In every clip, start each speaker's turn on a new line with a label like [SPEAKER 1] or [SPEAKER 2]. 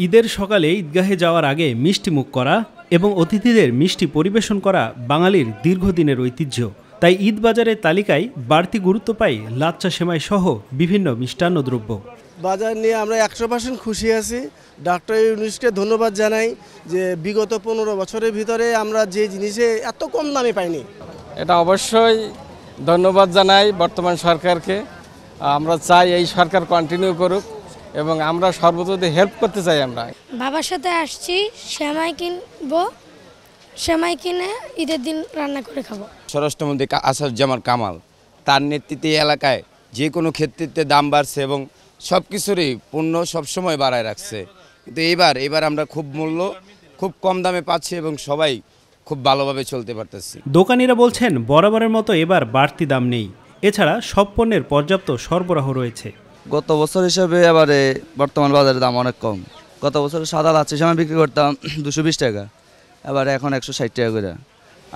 [SPEAKER 1] ঈদের সকালে ঈদগাহে যাওয়ার আগে মিষ্টিমুখ করা এবং অতিথিদের মিষ্টি পরিবেশন করা বাঙালির দীর্ঘদিনের ঐতিহ্য। তাই ঈদ বাজারের তালিকায় বাড়তি গুরুত্ব পায় লাচ্চা সেমাই সহ বিভিন্ন মিষ্টান্ন দ্রব্য।
[SPEAKER 2] বাজার নিয়ে আমরা 100% খুশি আছি। ডক্টর ইউনূসকে ধন্যবাদ জানাই যে বিগত 15 বছরের ভিতরে আমরা যে জিনিসে এত কম দামে পাইনি।
[SPEAKER 3] এটা অবশ্যই ধন্যবাদ জানাই বর্তমান সরকারকে। আমরা চাই এই সরকার কন্টিনিউ করুক এবং আমরা সর্বতোদি হেল্প করতে চাই। আমরা
[SPEAKER 4] বাবার সাথে আসছি, সেমাই কিনবো, সেমাই কিনে ঈদের দিন রান্না করে খাবো।
[SPEAKER 5] স্বরাষ্ট্রমন্ত্রী আসাদুজ্জামান কামাল তার নেতৃত্বে এলাকায় যে কোনো ক্ষেত্রে দাম বাড়ছে এবং সব কিছুরই পণ্য সবসময় বাড়ায় রাখছে। কিন্তু এবার আমরা খুব কম দামে পাচ্ছি এবং সবাই খুব ভালোভাবে চলতে পারতেছি।
[SPEAKER 1] দোকানিরা বলছেন বরাবরের মতো এবার বাড়তি দাম নেই, এছাড়া সব পণ্যের পর্যাপ্ত সরবরাহ রয়েছে।
[SPEAKER 6] গত বছর হিসাবে এবারে বর্তমান বাজারের দাম অনেক কম। গত বছর সাদা লাচ্ছি সেমাই বিক্রি করতাম 220 টাকা, এবারে এখন 160 টাকা করে।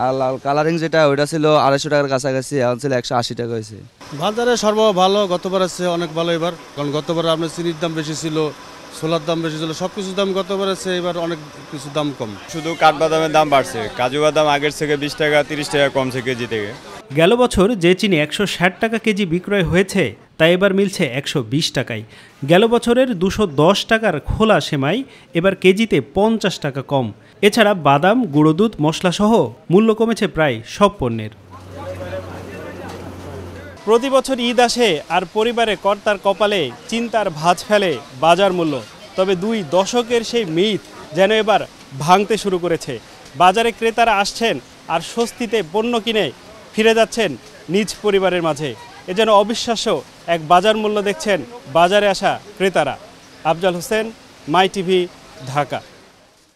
[SPEAKER 6] আর লাল কালারিং যেটা ওইটা ছিল 250 টাকার কাছাকাছি, এখন ছিল 180 টাকা হয়েছে।
[SPEAKER 7] বাজারে সরবরাহ ভালো, গতবার আছে অনেক ভালো এবার, কারণ গতবার আপনার চিনির দাম বেশি ছিল, ছোলার দাম বেশি ছিল, সব কিছুর দাম গতবার আছে, এবার অনেক কিছু দাম কম।
[SPEAKER 8] শুধু কাঠবাদামের দাম বাড়ছে, কাজু বাদাম আগের থেকে 20 টাকা 30 টাকা কমছে কেজি থেকে।
[SPEAKER 1] গেল বছর যে চিনি 160 টাকা কেজি বিক্রয় হয়েছে তা এবার মিলছে 120 টাকায়। গেল বছরের 210 টাকার খোলা সেমাই এবার কেজিতে 50 টাকা কম। এছাড়া বাদাম, গুঁড়ো দুধ, মশলা সহ মূল্য কমেছে প্রায় সব পণ্যের। প্রতি বছর ঈদ আসে আর পরিবারে কর্তার কপালে চিন্তার ভাঁজ ফেলে বাজার মূল্য। তবে 2 দশকের সেই মিথ যেন এবার ভাঙতে শুরু করেছে। বাজারে ক্রেতারা আসছেন আর স্বস্তিতে পণ্য কিনে ফিরে যাচ্ছেন নিজ পরিবারের মাঝে। এ যেন অবিশ্বাস্য এক বাজার মূল্য দেখছেন বাজারে আসা ক্রেতারা। আফজাল হোসেন, মাই টিভি, ঢাকা।